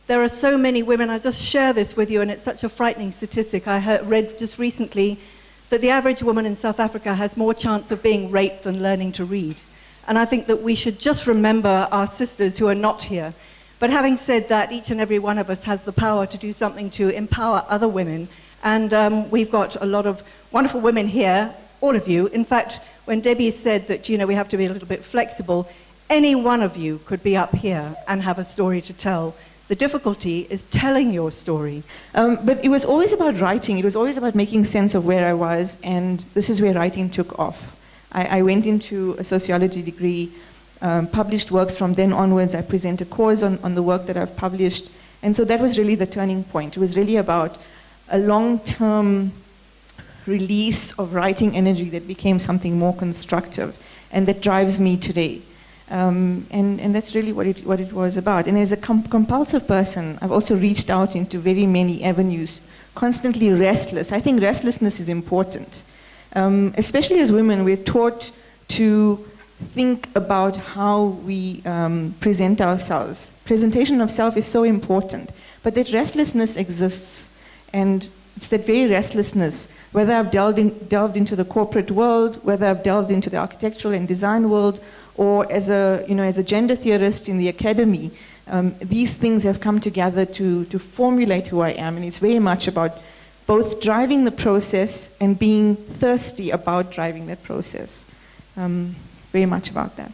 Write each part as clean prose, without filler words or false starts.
there are so many women. I'll just share this with you, and it's such a frightening statistic. I read just recently that the average woman in South Africa has more chance of being raped than learning to read. And I think that we should just remember our sisters who are not here. But having said that, each and every one of us has the power to do something to empower other women. And we've got a lot of wonderful women here, all of you. In fact, when Debbie said that, we have to be a little bit flexible, any one of you could be up here and have a story to tell. The difficulty is telling your story. But it was always about writing. It was always about making sense of where I was, and this is where writing took off. I went into a sociology degree, published works from then onwards. I present a course on the work that I've published, and so that was really the turning point. It was really about a long-term release of writing energy that became something more constructive, and that drives me today. And that's really what it was about. And as a compulsive person, I've also reached out into very many avenues, constantly restless. I think restlessness is important. Especially as women, we're taught to think about how we present ourselves. Presentation of self is so important, but that restlessness exists, and it's that very restlessness, whether I've delved into the corporate world, whether I've delved into the architectural and design world, or as a gender theorist in the academy, these things have come together to formulate who I am, and it's very much about both driving the process and being thirsty about driving that process. Very much about that.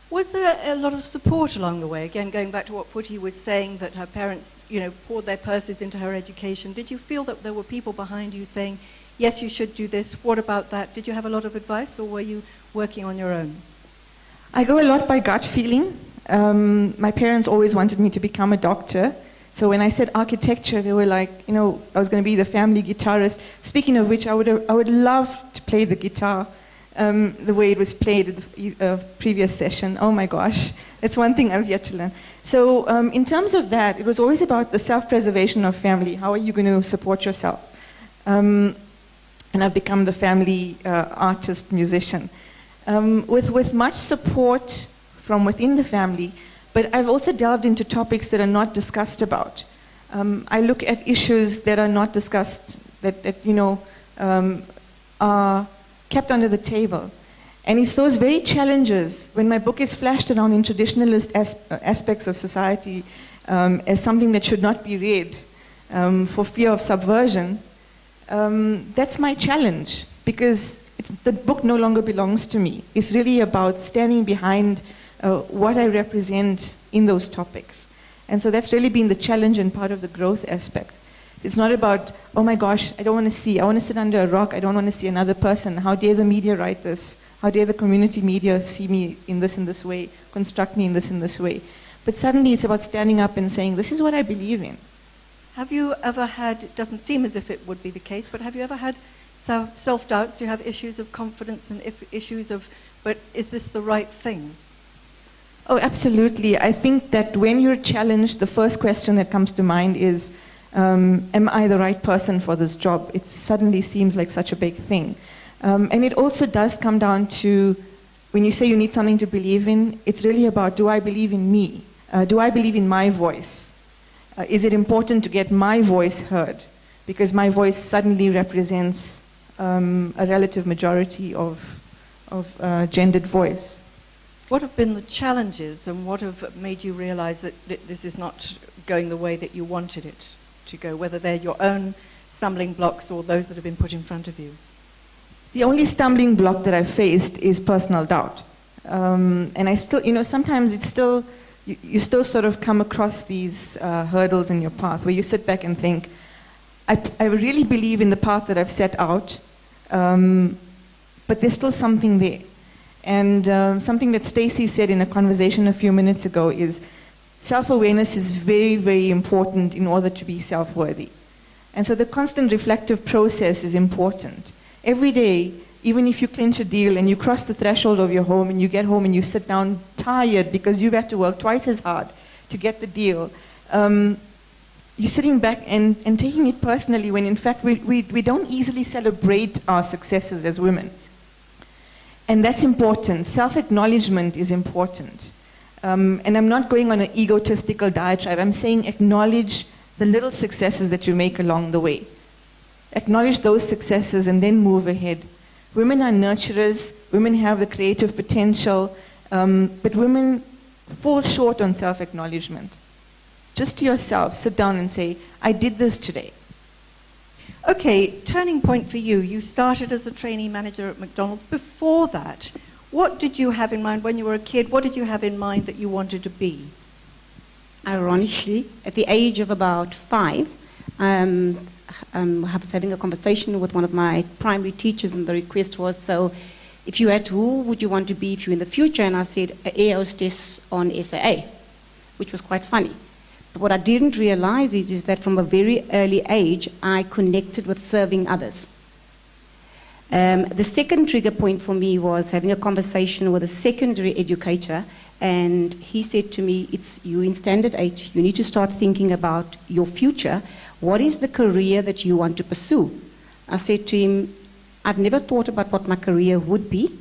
Was there a lot of support along the way? Again, going back to what Phuthi was saying, that her parents, poured their purses into her education. Did you feel that there were people behind you saying, yes, you should do this, what about that? Did you have a lot of advice, or were you working on your own? I go a lot by gut feeling. My parents always wanted me to become a doctor. So when I said architecture, they were like, I was going to be the family guitarist. Speaking of which, I would love to play the guitar the way it was played at the previous session. Oh my gosh, that's one thing I've yet to learn. So in terms of that, it was always about the self-preservation of family. How are you going to support yourself? And I've become the family artist, musician. With much support from within the family, but I've also delved into topics that are not discussed about. I look at issues that are not discussed, that are kept under the table. And it's those very challenges, when my book is flashed around in traditionalist aspects of society as something that should not be read for fear of subversion, that's my challenge, because the book no longer belongs to me. It's really about standing behind what I represent in those topics. And so that's really been the challenge and part of the growth aspect. It's not about, oh my gosh, I don't want to see, I want to sit under a rock, I don't want to see another person. How dare the media write this? How dare the community media see me in this way, construct me in this way? But suddenly it's about standing up and saying, this is what I believe in. Have you ever had, it doesn't seem as if it would be the case, but have you ever had self-doubts? Do you have issues of confidence and issues of, but is this the right thing? Oh, absolutely. I think that when you're challenged, the first question that comes to mind is, am I the right person for this job? It suddenly seems like such a big thing. And it also does come down to, when you say you need something to believe in, it's really about, do I believe in me? Do I believe in my voice? Is it important to get my voice heard? Because my voice suddenly represents a relative majority of gendered voice. What have been the challenges, and what have made you realize that this is not going the way that you wanted it to go, whether they're your own stumbling blocks or those that have been put in front of you? The only stumbling block that I've faced is personal doubt. And I still, sometimes it's still, you still sort of come across these hurdles in your path where you sit back and think, I really believe in the path that I've set out, but there's still something there. And something that Stacey said in a conversation a few minutes ago is, self-awareness is very, very important in order to be self-worthy. And so the constant reflective process is important. Every day, even if you clinch a deal and you cross the threshold of your home and you get home and you sit down tired because you've had to work twice as hard to get the deal, you're sitting back and taking it personally when in fact we don't easily celebrate our successes as women. And that's important. Self-acknowledgement is important. And I'm not going on an egotistical diatribe. I'm saying acknowledge the little successes that you make along the way. Acknowledge those successes and then move ahead. Women are nurturers. Women have the creative potential. But women fall short on self-acknowledgement. Just to yourself, sit down and say, I did this today. Okay, turning point for you. You started as a trainee manager at McDonald's. Before that, what did you have in mind when you were a kid? What did you have in mind that you wanted to be? Ironically, at the age of about 5, I was having a conversation with one of my primary teachers, and the request was, so if you had, who would you want to be if you're in the future? And I said, an air hostess on SAA, which was quite funny. But what I didn't realize is that from a very early age, I connected with serving others. The second trigger point for me was having a conversation with a secondary educator, and he said to me, it's you in Standard 8, you need to start thinking about your future. What is the career that you want to pursue? I said to him, I've never thought about what my career would be.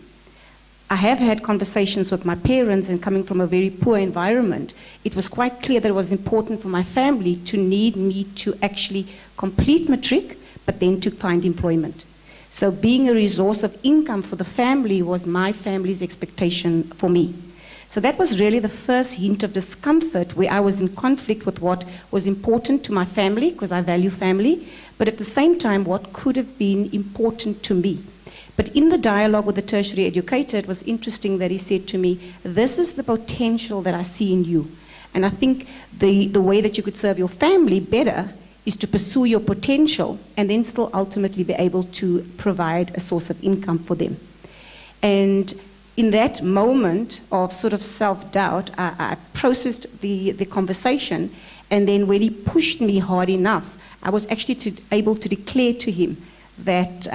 I have had conversations with my parents, and coming from a very poor environment, it was quite clear that it was important for my family to need me to actually complete matric, but then to find employment. So being a resource of income for the family was my family's expectation for me. So that was really the first hint of discomfort, where I was in conflict with what was important to my family, because I value family, but at the same time, what could have been important to me. But in the dialogue with the tertiary educator, it was interesting that he said to me, this is the potential that I see in you. And I think the way that you could serve your family better is to pursue your potential and then still ultimately be able to provide a source of income for them. And in that moment of sort of self-doubt, I processed the conversation, and then when he pushed me hard enough, I was actually able to declare to him that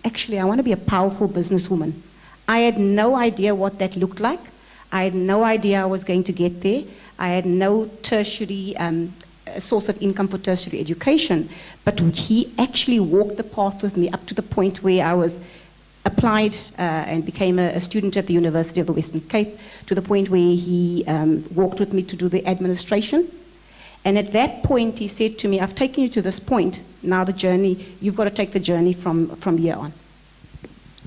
actually I want to be a powerful businesswoman. I had no idea what that looked like. I had no idea I was going to get there. I had no tertiary source of income for tertiary education, but he actually walked the path with me up to the point where I was applied and became a student at the University of the Western Cape, to the point where he walked with me to do the administration. And at that point, he said to me, I've taken you to this point, now the journey, you've got to take the journey from here on.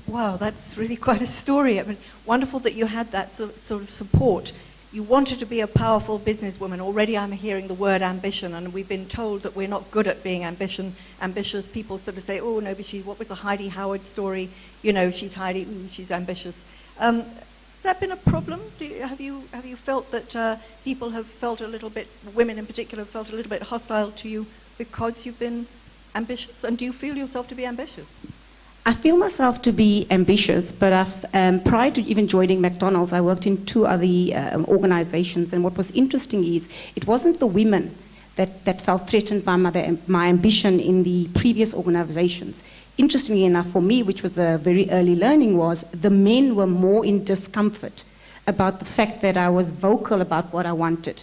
Wow, that's really quite a story. I mean, wonderful that you had that sort of support. You wanted to be a powerful businesswoman. Already I'm hearing the word ambition, and we've been told that we're not good at being ambitious. People sort of say, oh, no, but what was the Heidi Howard story? You know, she's Heidi, ooh, she's ambitious. Has that been a problem? Have you felt that people have felt a little bit, women in particular, have felt a little bit hostile to you because you've been ambitious? And do you feel yourself to be ambitious? I feel myself to be ambitious, but prior to even joining McDonald's, I worked in 2 other organizations, and what was interesting is it wasn't the women that felt threatened by my ambition in the previous organizations. Interestingly enough for me, which was a very early learning, was the men were more in discomfort about the fact that I was vocal about what I wanted.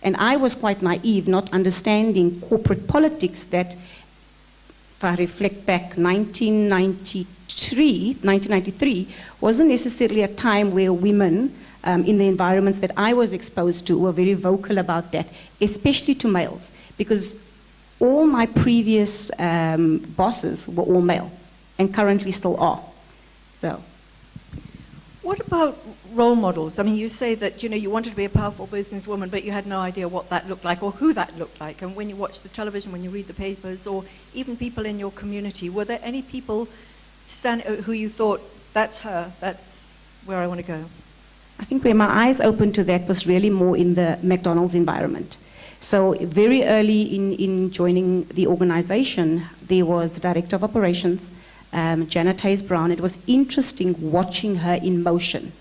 And I was quite naive, not understanding corporate politics, that if I reflect back, 1993 wasn't necessarily a time where women in the environments that I was exposed to were very vocal about that, especially to males, because all my previous bosses were all male, and currently still are. So, what about role models? I mean, you say that you wanted to be a powerful businesswoman, but you had no idea what that looked like or who that looked like. And when you watch the television, when you read the papers, or even people in your community, were there any people who you thought, that's her, that's where I want to go? I think where my eyes opened to that was really more in the McDonald's environment. So very early in joining the organization, there was the director of operations, Janet Hayes Brown. It was interesting watching her in motion.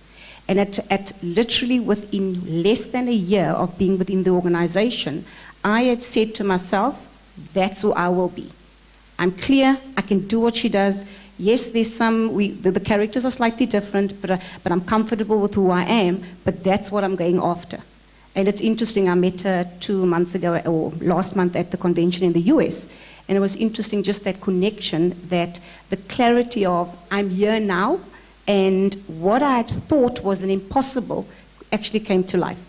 And at literally within less than a year of being within the organization, I had said to myself, that's who I will be. I'm clear, I can do what she does. Yes, there's the characters are slightly different, but I'm comfortable with who I am, but that's what I'm going after. And it's interesting, I met her 2 months ago, or last month at the convention in the US, and it was interesting just that connection, that the clarity of, I'm here now, and what I had thought was an impossible actually came to life.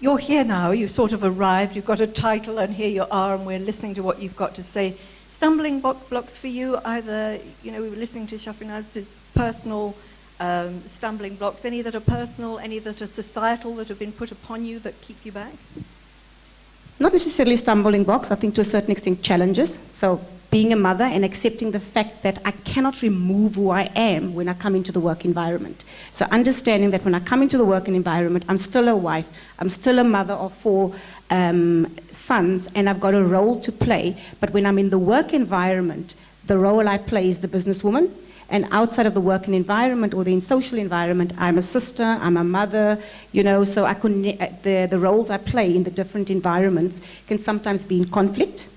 You're here now, you've sort of arrived, you've got a title, and here you are, and we're listening to what you've got to say. Stumbling blocks for you, either, we were listening to Shafrinaz's personal stumbling blocks, any that are personal, any that are societal, that have been put upon you that keep you back? Not necessarily stumbling blocks, I think to a certain extent challenges. So being a mother and accepting the fact that I cannot remove who I am when I come into the work environment. So understanding that when I come into the work environment, I'm still a wife, I'm still a mother of 4 sons, and I've got a role to play. But when I'm in the work environment, the role I play is the businesswoman. And outside of the working environment or the social environment, I'm a sister, I'm a mother, so I could the roles I play in the different environments can sometimes be in conflict.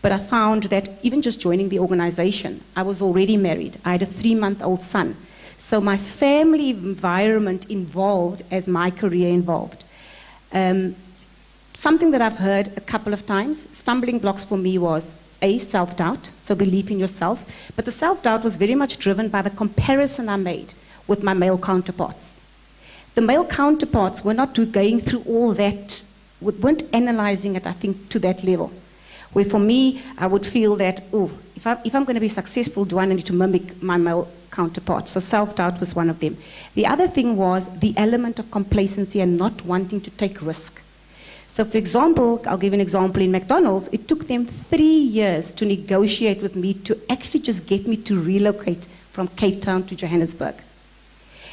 But I found that even just joining the organization, I was already married. I had a 3-month-old son. So my family environment involved as my career involved. Something that I've heard a couple of times, stumbling blocks for me was self-doubt, so belief in yourself. But the self-doubt was very much driven by the comparison I made with my male counterparts. The male counterparts were not going through all that, weren't analyzing it, I think, to that level. Where for me, I would feel that, if I'm going to be successful, do I need to mimic my male counterparts? So self-doubt was one of them. The other thing was the element of complacency and not wanting to take risk. So for example, I'll give an example in McDonald's, it took them 3 years to negotiate with me to actually just get me to relocate from Cape Town to Johannesburg.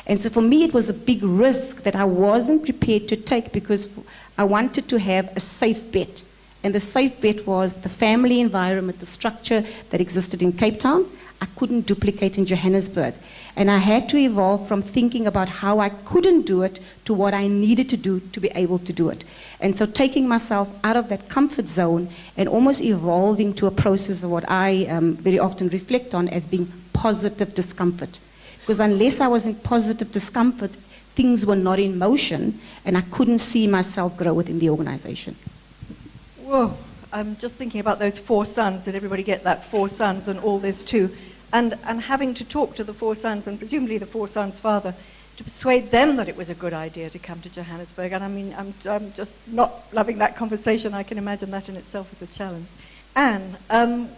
And so for me, it was a big risk that I wasn't prepared to take because I wanted to have a safe bet. And the safe bet was the family environment, the structure that existed in Cape Town, I couldn't duplicate in Johannesburg. And I had to evolve from thinking about how I couldn't do it to what I needed to do to be able to do it. And so taking myself out of that comfort zone and almost evolving to a process of what I very often reflect on as being positive discomfort. Because unless I was in positive discomfort, things were not in motion, and I couldn't see myself grow within the organization. Whoa, I'm just thinking about those 4 sons. Did everybody get that? 4 sons and all this too. And having to talk to the 4 sons, and presumably the 4 sons' father, to persuade them that it was a good idea to come to Johannesburg. And I mean, I'm just not loving that conversation. I can imagine that in itself as a challenge. Anne,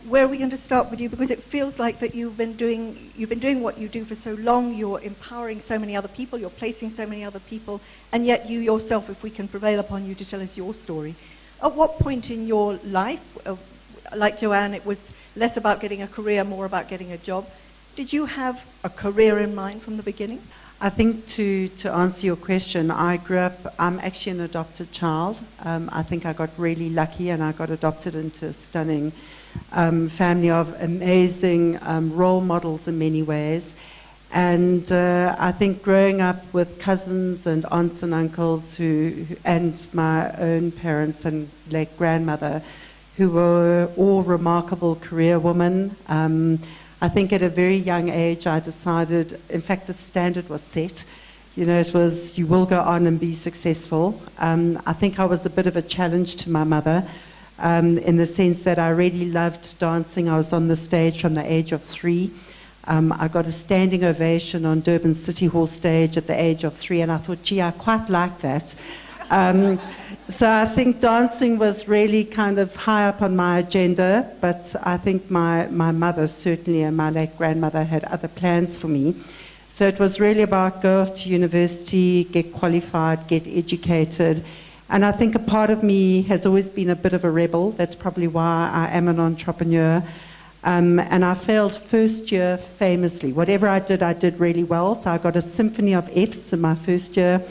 where are we going to start with you? Because it feels like that you've been doing what you do for so long. You're empowering so many other people. You're placing so many other people. And yet you yourself, if we can prevail upon you to tell us your story. At what point in your life, like Joanne, it was less about getting a career, more about getting a job. Did you have a career in mind from the beginning? I think to answer your question, I'm actually an adopted child. I think I got really lucky and I got adopted into a stunning family of amazing role models in many ways. And I think growing up with cousins and aunts and uncles and my own parents and late grandmother, who were all remarkable career women. I think at a very young age I decided, in fact the standard was set, it was you will go on and be successful. I think I was a bit of a challenge to my mother in the sense that I really loved dancing. I was on the stage from the age of 3. I got a standing ovation on Durban City Hall stage at the age of 3, and I thought, gee, I quite like that. So I think dancing was really kind of high up on my agenda, but I think my mother certainly and my late grandmother had other plans for me. So it was really about go off to university, get qualified, get educated. And I think a part of me has always been a bit of a rebel. That's probably why I am an entrepreneur. And I failed first year famously. Whatever I did really well. So I got a symphony of Fs in my first year.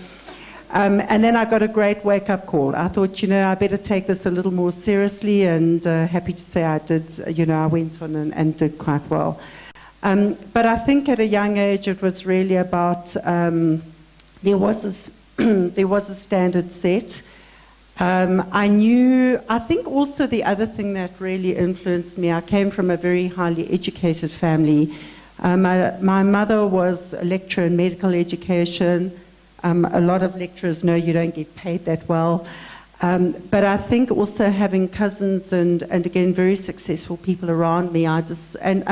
And then I got a great wake-up call. I thought, I better take this a little more seriously, and happy to say I did. I went on and did quite well. But I think at a young age it was really about, there was a standard set. I think also the other thing that really influenced me, I came from a very highly educated family. My mother was a lecturer in medical education. A lot of lecturers know you don't get paid that well. But I think also having cousins and again, very successful people around me, and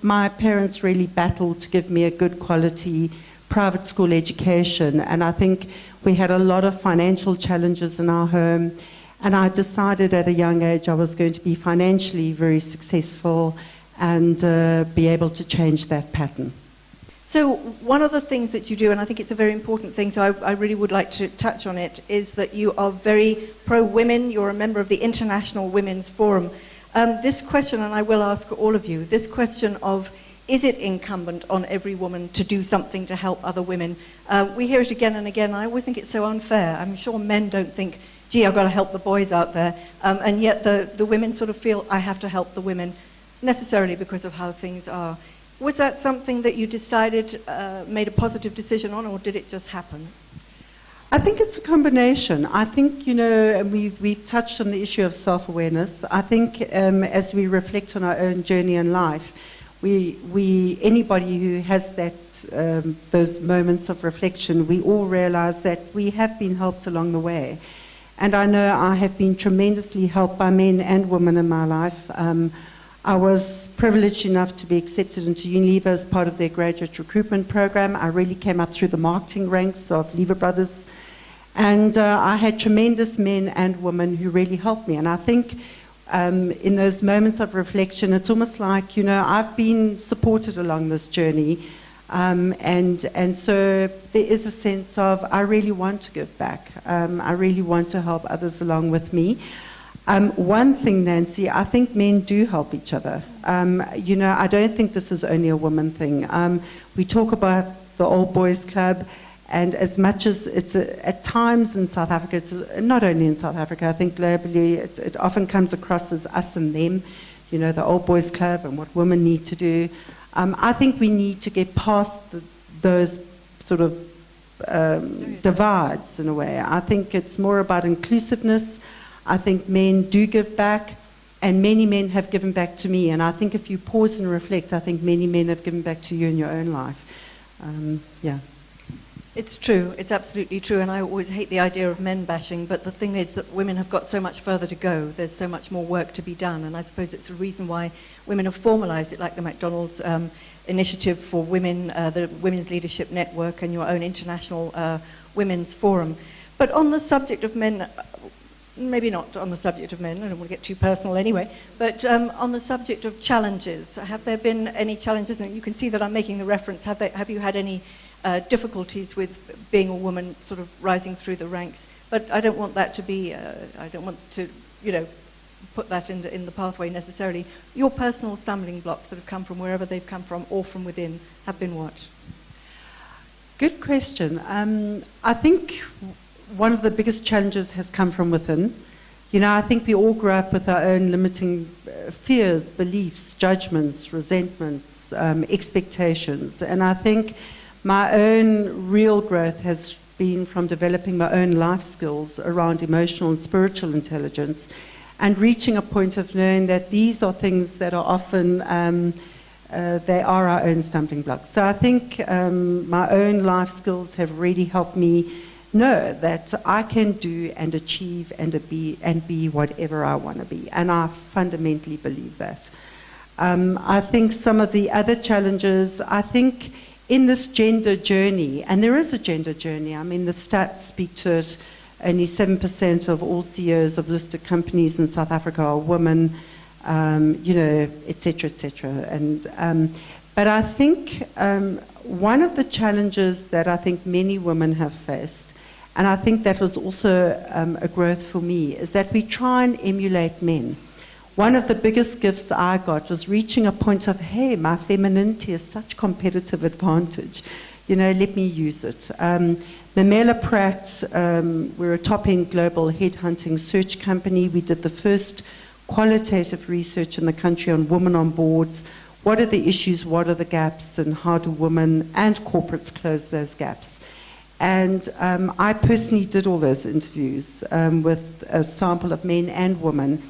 my parents really battled to give me a good quality private school education, and I think we had a lot of financial challenges in our home, and I decided at a young age I was going to be financially very successful and be able to change that pattern. So one of the things that you do, and I think it's a very important thing, so I really would like to touch on it, is that you are very pro-women. You're a member of the International Women's Forum. This question, and I will ask all of you, this question of, is it incumbent on every woman to do something to help other women? We hear it again and again, and I always think it's so unfair. I'm sure men don't think, gee, I've got to help the boys out there, and yet the women sort of feel, I have to help the women, necessarily because of how things are. Was that something that you decided, made a positive decision on, or did it just happen? I think it's a combination. I think, you know, we've touched on the issue of self-awareness. I think as we reflect on our own journey in life, anybody who has that, those moments of reflection, we all realize that we have been helped along the way. And I know I have been tremendously helped by men and women in my life. I was privileged enough to be accepted into Unilever as part of their graduate recruitment program. I really came up through the marketing ranks of Lever Brothers. And I had tremendous men and women who really helped me. And I think in those moments of reflection, it's almost like, you know, I've been supported along this journey. And so there is a sense of, I really want to give back. I really want to help others along with me. One thing, Nancy, I think men do help each other. You know, I don't think this is only a woman thing. We talk about the Old Boys Club, and as much as it's at times in South Africa, it's not only in South Africa, I think globally, it often comes across as us and them, you know, the Old Boys Club and what women need to do. I think we need to get past those sort of divides in a way. I think it's more about inclusiveness. I think men do give back, and many men have given back to me. And I think if you pause and reflect, I think many men have given back to you in your own life. Yeah. It's true. It's absolutely true. And I always hate the idea of men bashing, but the thing is that women have got so much further to go. There's so much more work to be done. And I suppose it's a reason why women have formalized it, like the McDonald's initiative for women, the Women's Leadership Network, and your own International Women's Forum. But on the subject of men, maybe not on the subject of men, I don't want to get too personal anyway, but on the subject of challenges, have there been any challenges? And you can see that I'm making the reference. Have you had any difficulties with being a woman sort of rising through the ranks? But I don't want that to be, I don't want to, you know, put that in the pathway necessarily. Your personal stumbling blocks that have come from wherever they've come from or from within have been what? Good question. I think one of the biggest challenges has come from within. You know, I think we all grew up with our own limiting fears, beliefs, judgments, resentments, expectations. And I think my own real growth has been from developing my own life skills around emotional and spiritual intelligence, and reaching a point of knowing that these are things that are often, they are our own stumbling blocks. So I think my own life skills have really helped me know that I can do and achieve and be whatever I want to be. And I fundamentally believe that. I think some of the other challenges, I think in this gender journey, and there is a gender journey, I mean the stats speak to it, only 7% of all CEOs of listed companies in South Africa are women, you know, et cetera, et cetera. And, but I think one of the challenges that I think many women have faced, and I think that was also a growth for me, is that we try and emulate men. One of the biggest gifts I got was reaching a point of, hey, my femininity is such competitive advantage. You know, let me use it. Mamela Pratt, we're a top-end global headhunting search company. We did the first qualitative research in the country on women on boards. What are the issues, what are the gaps, and how do women and corporates close those gaps? And I personally did all those interviews with a sample of men and women.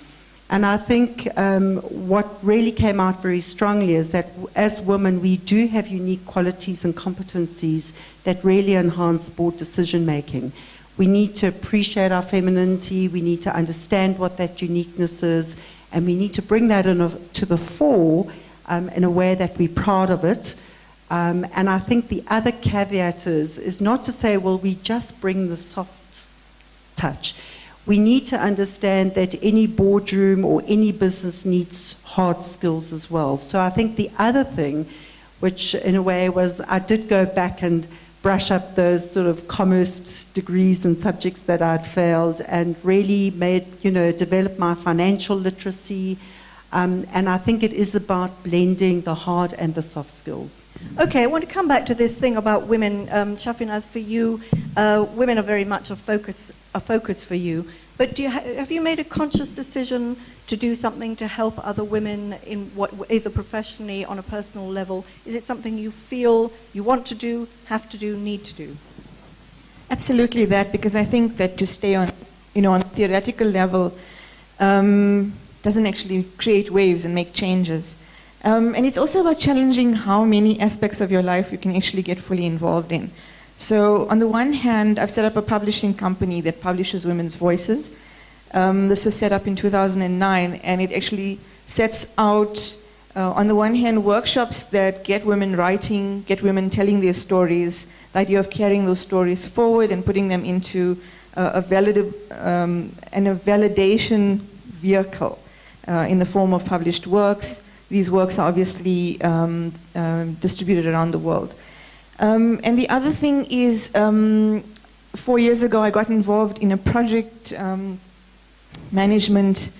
And I think what really came out very strongly is that as women, we do have unique qualities and competencies that really enhance board decision making. We need to appreciate our femininity, we need to understand what that uniqueness is, and we need to bring that to the fore in a way that we're proud of it. And I think the other caveat is not to say, well, we just bring the soft touch. We need to understand that any boardroom or any business needs hard skills as well. So I think the other thing, which in a way was, I did go back and brush up those sort of commerce degrees and subjects that I'd failed, and really develop my financial literacy. And I think it is about blending the hard and the soft skills. Okay, I want to come back to this thing about women. Shafinaz, for you, women are very much a focus for you. But have you made a conscious decision to do something to help other women in either professionally, on a personal level? Is it something you feel you want to do, have to do, need to do? Absolutely that, because I think that to stay on, on a theoretical level doesn't actually create waves and make changes. And it's also about challenging how many aspects of your life you can actually get fully involved in. So on the one hand, I've set up a publishing company that publishes women's voices. This was set up in 2009, and it actually sets out, on the one hand, workshops that get women writing, get women telling their stories, the idea of carrying those stories forward and putting them into a validation vehicle in the form of published works. These works are obviously distributed around the world. And the other thing is, 4 years ago, I got involved in a project management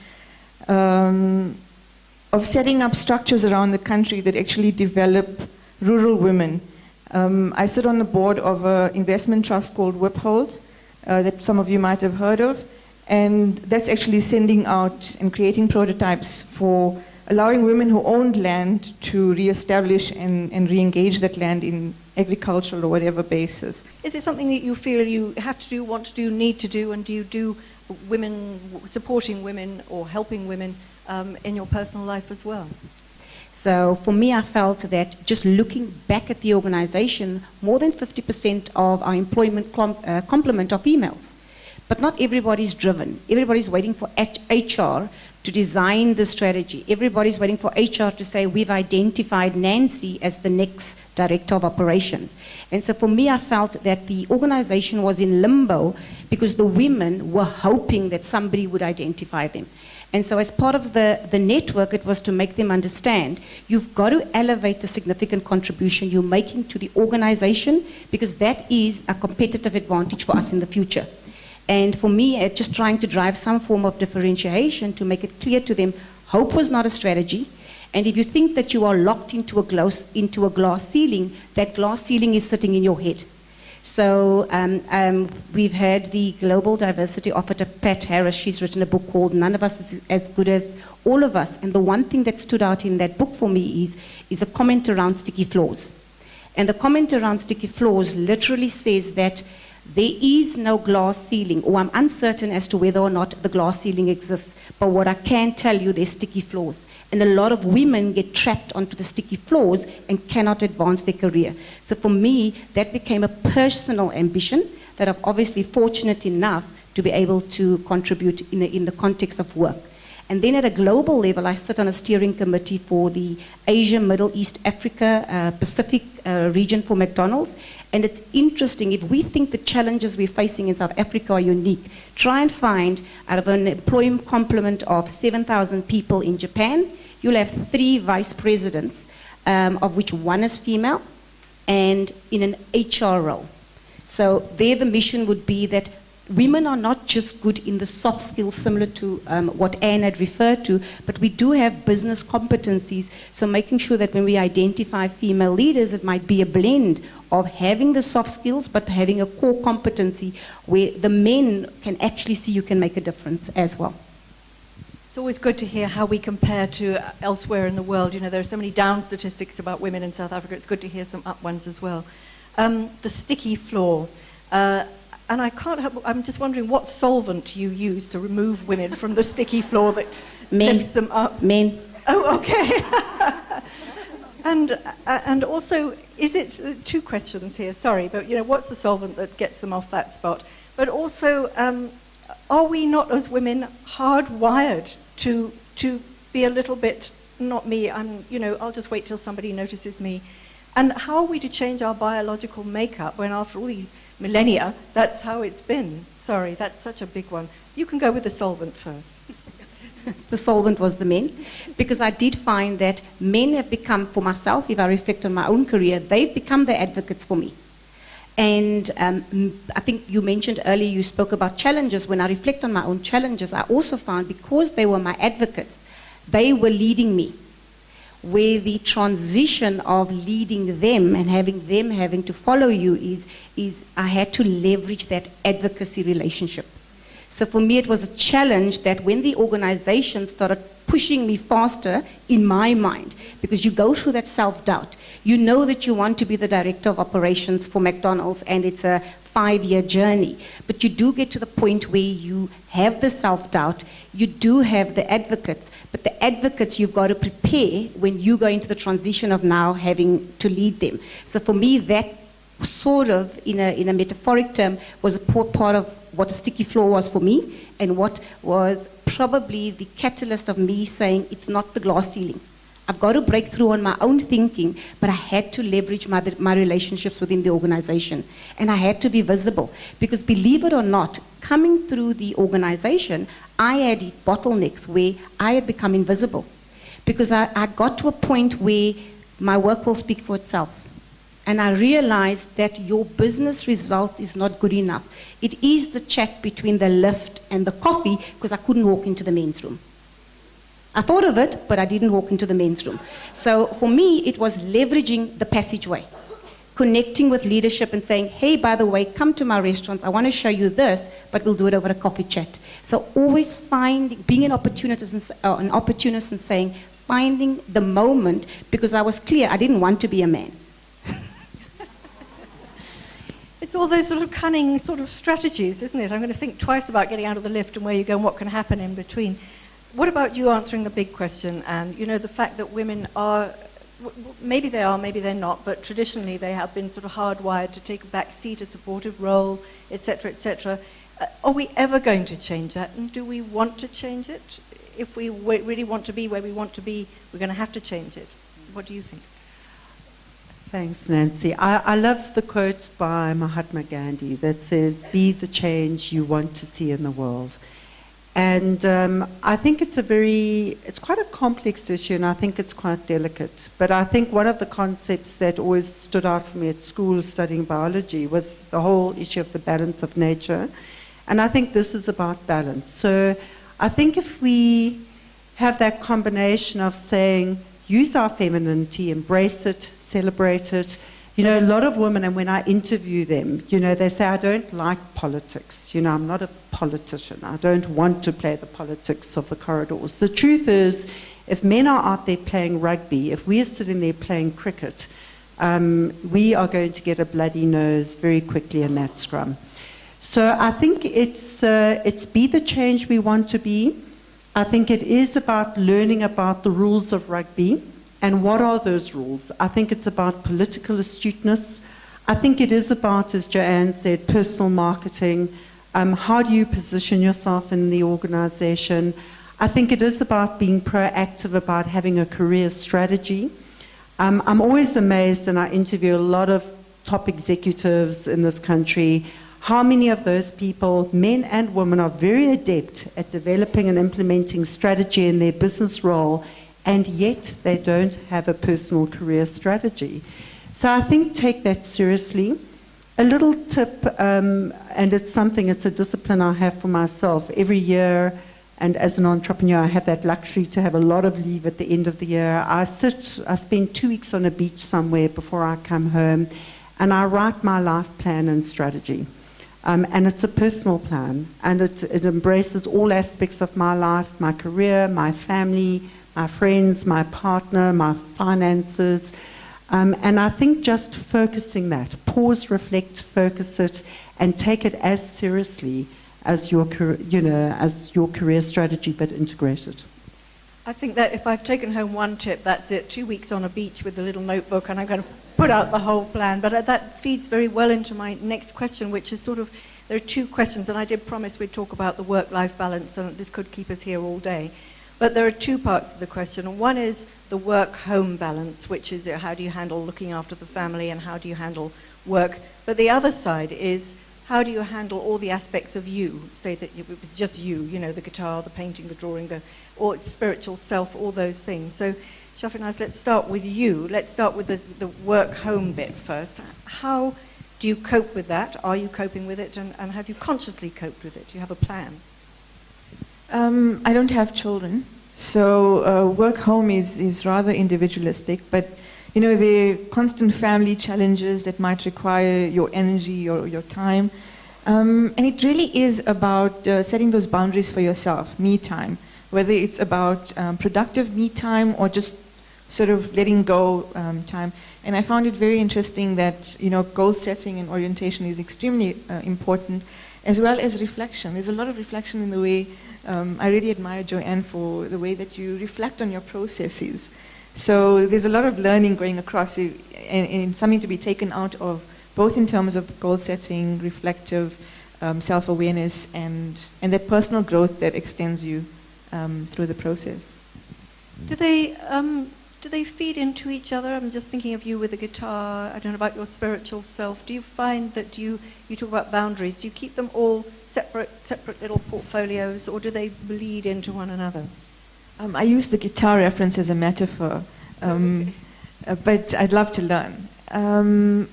of setting up structures around the country that actually develop rural women. I sit on the board of an investment trust called Wiphold, that some of you might have heard of, and that's actually sending out and creating prototypes for allowing women who owned land to re-establish and re-engage that land in agricultural or whatever basis. Is it something that you feel you have to do, want to do, need to do, and do you do supporting women or helping women in your personal life as well? So for me, I felt that just looking back at the organization, more than 50% of our employment complement are females. But not everybody's driven. Everybody's waiting for HR to design the strategy. Everybody's waiting for HR to say, we've identified Nancy as the next director of operations. And so for me, I felt that the organization was in limbo because the women were hoping that somebody would identify them. And so as part of the network, it was to make them understand, you've got to elevate the significant contribution you're making to the organization, because that is a competitive advantage for us in the future. And for me, just trying to drive some form of differentiation to make it clear to them, hope was not a strategy. And if you think that you are locked into a glass ceiling, that glass ceiling is sitting in your head. So we've had the Global Diversity Officer, Pat Harris. She's written a book called None of Us is as Good as All of Us. And the one thing that stood out in that book for me is a comment around sticky floors. And the comment around sticky floors literally says that there is no glass ceiling, or I'm uncertain as to whether or not the glass ceiling exists. But what I can tell you, there's sticky floors. And a lot of women get trapped onto the sticky floors and cannot advance their career. So for me, that became a personal ambition that I'm obviously fortunate enough to be able to contribute in the context of work. And then at a global level, I sit on a steering committee for the Asia, Middle East, Africa, Pacific region for McDonald's. And it's interesting, if we think the challenges we're facing in South Africa are unique, try and find, out of an employment complement of 7,000 people in Japan, you'll have 3 vice presidents, of which 1 is female, and in an HR role. So there the mission would be that women are not just good in the soft skills similar to what Anne had referred to, but we do have business competencies. So making sure that when we identify female leaders, it might be a blend of having the soft skills, but having a core competency where the men can actually see you can make a difference as well. It's always good to hear how we compare to elsewhere in the world. You know, there are so many down statistics about women in South Africa. It's good to hear some up ones as well. The sticky floor. And I can't help, I'm just wondering what solvent you use to remove women from the sticky floor that lifts them up. Men. Oh, okay. And also, is it, 2 questions here, sorry, but you know, what's the solvent that gets them off that spot? But also, are we not as women hardwired to be a little bit, not me, I'll just wait till somebody notices me. And how are we to change our biological makeup when after all these millennia, that's how it's been? Sorry, that's such a big one. You can go with the solvent first. The solvent was the men, because I did find that men have become, for myself, if I reflect on my own career, they've become the advocates for me. And I think you mentioned earlier, you spoke about challenges. When I reflect on my own challenges, I also found because they were my advocates, they were leading me. Where the transition of leading them and having to follow you is I had to leverage that advocacy relationship. So for me, it was a challenge that when the organization started pushing me faster in my mind, because you go through that self-doubt. You know that you want to be the director of operations for McDonald's and it's a 5-year journey. But you do get to the point where you have the self-doubt, you do have the advocates, but the advocates you've got to prepare when you go into the transition of now having to lead them. So for me, that sort of, in a metaphoric term, was a part of what a sticky floor was for me, and what was probably the catalyst of me saying it's not the glass ceiling. I've got to break through on my own thinking, but I had to leverage my relationships within the organization. And I had to be visible. Because believe it or not, coming through the organization, I had bottlenecks where I had become invisible. Because I got to a point where my work will speak for itself. And I realized that your business result is not good enough. It is the chat between the lift and the coffee, because I couldn't walk into the men's room. I thought of it, but I didn't walk into the men's room. So for me, it was leveraging the passageway, connecting with leadership and saying, hey, by the way, come to my restaurant. I want to show you this, but we'll do it over a coffee chat. So always being an opportunist and saying, finding the moment, because I was clear, I didn't want to be a man. It's all those sort of cunning sort of strategies, isn't it? I'm going to think twice about getting out of the lift and where you go and what can happen in between. What about you answering the big question? And, you know, the fact that women are, maybe they are, maybe they're not, but traditionally they have been sort of hardwired to take a back seat, a supportive role, etc., etc. Are we ever going to change that? And do we want to change it? If we really want to be where we want to be, we're going to have to change it. What do you think? Thanks, Nancy. I love the quote by Mahatma Gandhi that says, be the change you want to see in the world. And I think it's quite a complex issue, and I think it's quite delicate. But I think one of the concepts that always stood out for me at school studying biology was the whole issue of the balance of nature. And I think this is about balance. So I think if we have that combination of saying, use our femininity, embrace it, celebrate it. You know, a lot of women, and when I interview them, you know, they say, I don't like politics. You know, I'm not a politician. I don't want to play the politics of the corridors. The truth is, if men are out there playing rugby, if we are sitting there playing cricket, we are going to get a bloody nose very quickly in that scrum. So I think it's be the change we want to be. I think it is about learning about the rules of rugby. And what are those rules? I think it's about political astuteness. I think it is about, as Joanne said, personal marketing. How do you position yourself in the organization? I think it is about being proactive, about having a career strategy. I'm always amazed, and I interview a lot of top executives in this country, how many of those people, men and women, are very adept at developing and implementing strategy in their business role, and yet they don't have a personal career strategy. So I think take that seriously. A little tip, and it's a discipline I have for myself. Every year, and as an entrepreneur, I have that luxury to have a lot of leave at the end of the year. I spend 2 weeks on a beach somewhere before I come home, and I write my life plan and strategy. And it's a personal plan, and it embraces all aspects of my life, my career, my family, my friends, my partner, my finances. And I think just focusing that, pause, reflect, focus it, and take it as seriously as your career strategy, but integrate it. I think that if I've taken home one tip, that's it. 2 weeks on a beach with a little notebook, and I'm going to put out the whole plan. But that feeds very well into my next question, which is sort of, there are 2 questions, and I did promise we'd talk about the work-life balance, and this could keep us here all day. But there are two parts of the question. One is the work-home balance, which is how do you handle looking after the family and how do you handle work. But the other side is how do you handle all the aspects of you? Say that it was just you, the guitar, the painting, the drawing, or spiritual self, all those things. So, Shafinaz, let's start with you. Let's start with the work-home bit first. How do you cope with that? Are you coping with it? And have you consciously coped with it? Do you have a plan? I don't have children, so work-home is rather individualistic, but the constant family challenges that might require your energy or your time. And it really is about setting those boundaries for yourself, me time, whether it's about productive me time or just sort of letting go time. And I found it very interesting that, goal setting and orientation is extremely important, as well as reflection. There's a lot of reflection in the way, I really admire Joanne for the way that you reflect on your processes. So there's a lot of learning going across and something to be taken out of, both in terms of goal setting, reflective, self-awareness, and that personal growth that extends you through the process. Do they feed into each other? I'm just thinking of you with the guitar. I don't know about your spiritual self. Do you find that you talk about boundaries? Do you keep them all separate little portfolios, or do they bleed into one another? I use the guitar reference as a metaphor, but I'd love to learn.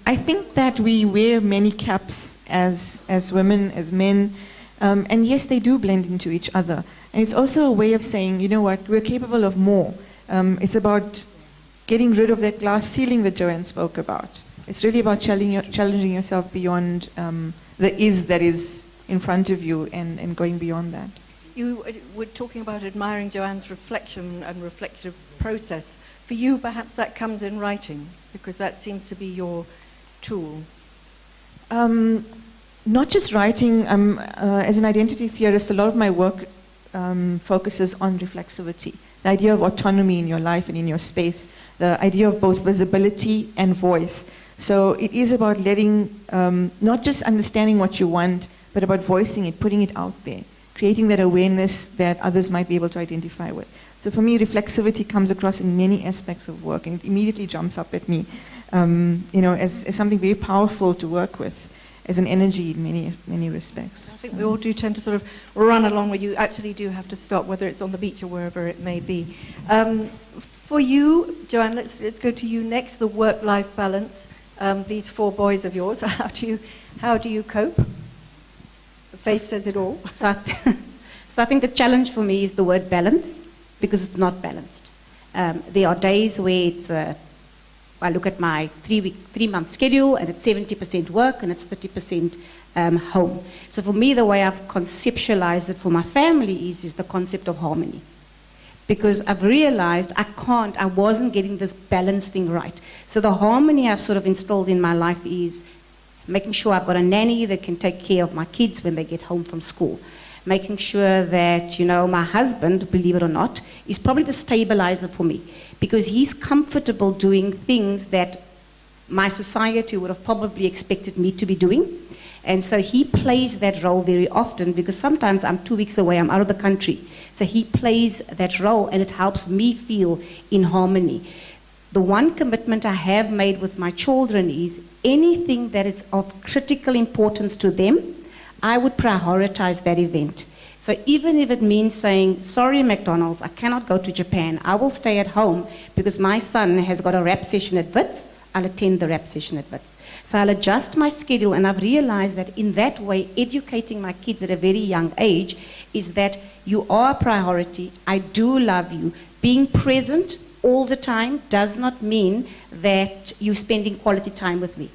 I think that we wear many caps as women, as men, and yes, they do blend into each other. And it's also a way of saying, you know what, we're capable of more. It's about getting rid of that glass ceiling that Joanne spoke about. It's really about challenging yourself beyond the is that is in front of you and going beyond that. You were talking about admiring Joanne's reflection and reflective process. For you, perhaps that comes in writing, because that seems to be your tool. Not just writing. As an identity theorist, a lot of my work focuses on reflexivity, the idea of autonomy in your life and in your space, the idea of both visibility and voice. So it is about letting, not just understanding what you want, but about voicing it, putting it out there, creating that awareness that others might be able to identify with. So for me, reflexivity comes across in many aspects of work, and it immediately jumps up at me, as something very powerful to work with, as an energy in many respects. I think we all do tend to sort of run along where you actually do have to stop, whether it's on the beach or wherever it may be. For you, Joanne, let's go to you next. The work-life balance. These 4 boys of yours. How do you cope? Faith says it all. So I think the challenge for me is the word balance, because it's not balanced. There are days where it's I look at my 3-month schedule, and it's 70% work and it's 30% home. So for me, the way I've conceptualized it for my family is the concept of harmony. Because I've realized I wasn't getting this balance thing right. So the harmony I've sort of instilled in my life is making sure I've got a nanny that can take care of my kids when they get home from school. Making sure that, my husband, believe it or not, is probably the stabilizer for me, because he's comfortable doing things that my society would have probably expected me to be doing. And so he plays that role very often, because sometimes I'm 2 weeks away, I'm out of the country. So he plays that role, and it helps me feel in harmony. The one commitment I have made with my children is anything that is of critical importance to them, I would prioritize that event. So even if it means saying, sorry, McDonald's, I cannot go to Japan. I will stay at home because my son has got a rap session at WITS. I'll attend the rap session at WITS. So I'll adjust my schedule, and I've realized that in that way, educating my kids at a very young age is that you are a priority. I do love you. Being present all the time does not mean that you're spending quality time with me.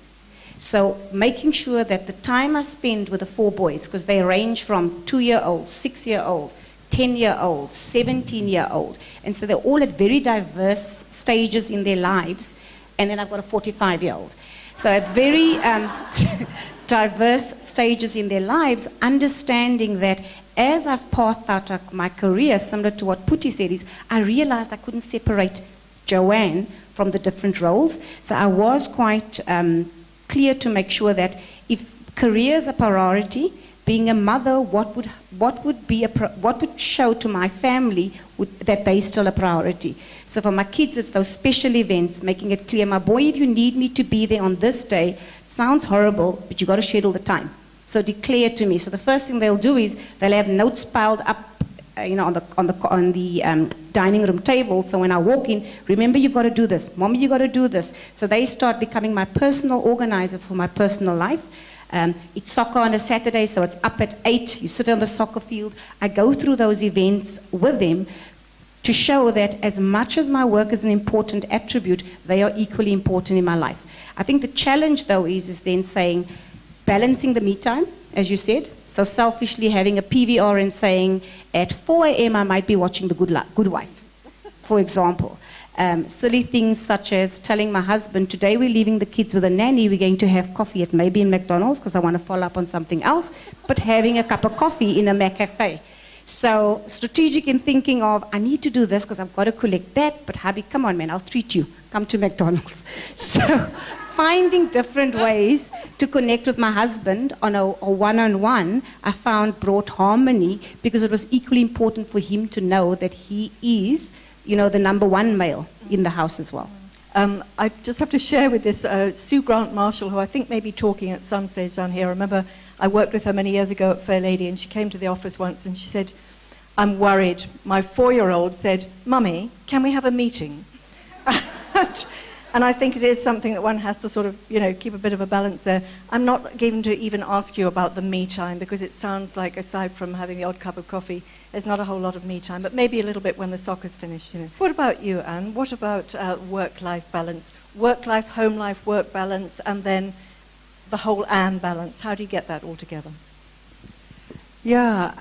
So making sure that the time I spend with the 4 boys, because they range from 2-year-old, 6-year-old, 10-year-old, 17-year-old, and so they're all at very diverse stages in their lives, and then I've got a 45-year-old. So at very diverse stages in their lives, understanding that as I've pathed out my career, similar to what Puti said, is I realized I couldn't separate Joanne from the different roles. So I was quite clear to make sure that if career is a priority, being a mother, what would show to my family that they're still a priority. So for my kids, it's those special events, making it clear, my boy, if you need me to be there on this day, sounds horrible, but you got to schedule the time. So declare to me. So the first thing they'll do is they'll have notes piled up, on the dining room table. So when I walk in, remember you've got to do this. Mommy, you got to do this. So they start becoming my personal organizer for my personal life. It's soccer on a Saturday, so it's up at 8. You sit on the soccer field. I go through those events with them to show that as much as my work is an important attribute, they are equally important in my life. I think the challenge, though, is then saying, balancing the me time, as you said. So selfishly having a PVR and saying, at 4 a.m. I might be watching The Good Wife, for example. Silly things such as telling my husband, today we're leaving the kids with a nanny, we're going to have coffee at maybe in McDonald's because I want to follow up on something else, but having a cup of coffee in a McCafe. So strategic in thinking of, I need to do this because I've got to collect that, but hubby, come on man, I'll treat you. Come to McDonald's. So finding different ways to connect with my husband on a one-on-one, I found brought harmony because it was equally important for him to know that he is, the number one male in the house as well. I just have to share with this Sue Grant Marshall, who I think may be talking at some stage down here. I remember I worked with her many years ago at Fair Lady, and she came to the office once and she said, I'm worried. My 4-year-old said, Mummy, can we have a meeting? And I think it is something that one has to sort of, keep a bit of a balance there. I'm not going to even ask you about the me time because it sounds like, aside from having the odd cup of coffee, there's not a whole lot of me time, but maybe a little bit when the soccer's finished. What about you, Anne? What about work-life balance? Work-life, home life, work balance, and then the whole Anne balance. How do you get that all together? Yeah,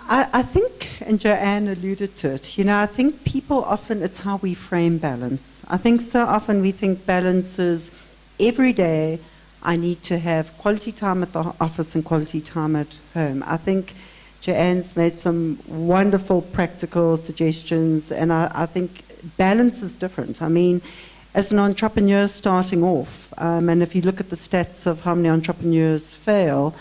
I think, and Joanne alluded to it, I think people often, it's how we frame balance. I think so often we think balance is every day I need to have quality time at the office and quality time at home. I think Joanne's made some wonderful practical suggestions, and I think balance is different. I mean, as an entrepreneur starting off, and if you look at the stats of how many entrepreneurs fail,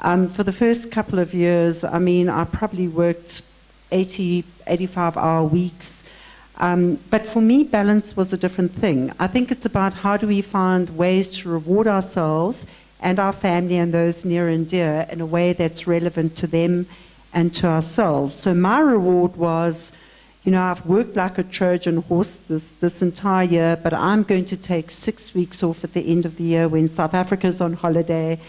for the first couple of years, I probably worked 80, 85-hour weeks. But for me, balance was a different thing. I think it's about how do we find ways to reward ourselves and our family and those near and dear in a way that's relevant to them and to ourselves. So my reward was, I've worked like a Trojan horse this entire year, but I'm going to take 6 weeks off at the end of the year when South Africa's on holiday.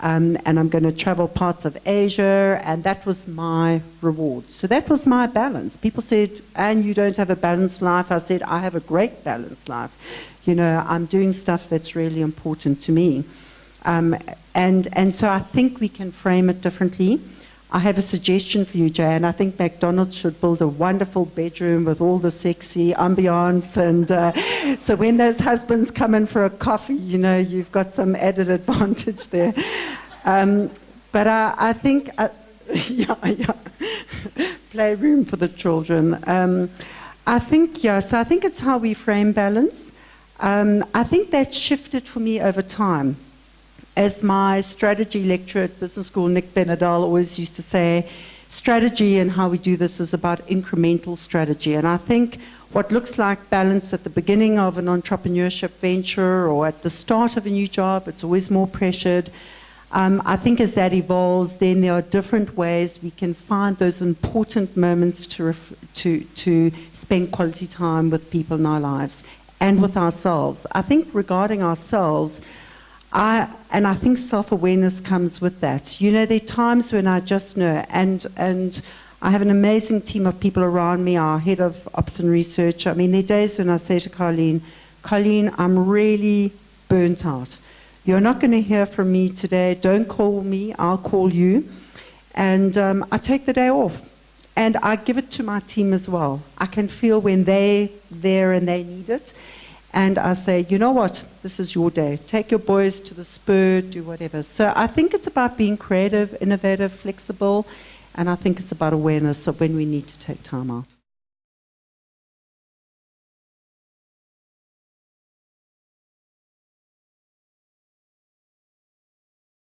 And I'm going to travel parts of Asia, and that was my reward. So that was my balance. People said, Anne, you don't have a balanced life. I said, I have a great balanced life. I'm doing stuff that's really important to me. And so I think we can frame it differently. I have a suggestion for you, Jan. I think McDonald's should build a wonderful bedroom with all the sexy ambiance. And so when those husbands come in for a coffee, you've got some added advantage there. But I think, playroom for the children. I think it's how we frame balance. I think that shifted for me over time. As my strategy lecturer at business school, Nick Benadal, always used to say, strategy and how we do this is about incremental strategy. And I think what looks like balance at the beginning of an entrepreneurship venture or at the start of a new job, it's always more pressured. I think as that evolves, then there are different ways we can find those important moments to spend quality time with people in our lives and with ourselves. I think regarding ourselves, I think self-awareness comes with that. There are times when I just know, and I have an amazing team of people around me, our head of ops and research. There are days when I say to Colleen, I'm really burnt out. You're not going to hear from me today. Don't call me. I'll call you. And I take the day off. And I give it to my team as well. I can feel when they're there and they need it. And I say, you know what, this is your day. Take your boys to the Spur, do whatever. So I think it's about being creative, innovative, flexible, and I think it's about awareness of when we need to take time out.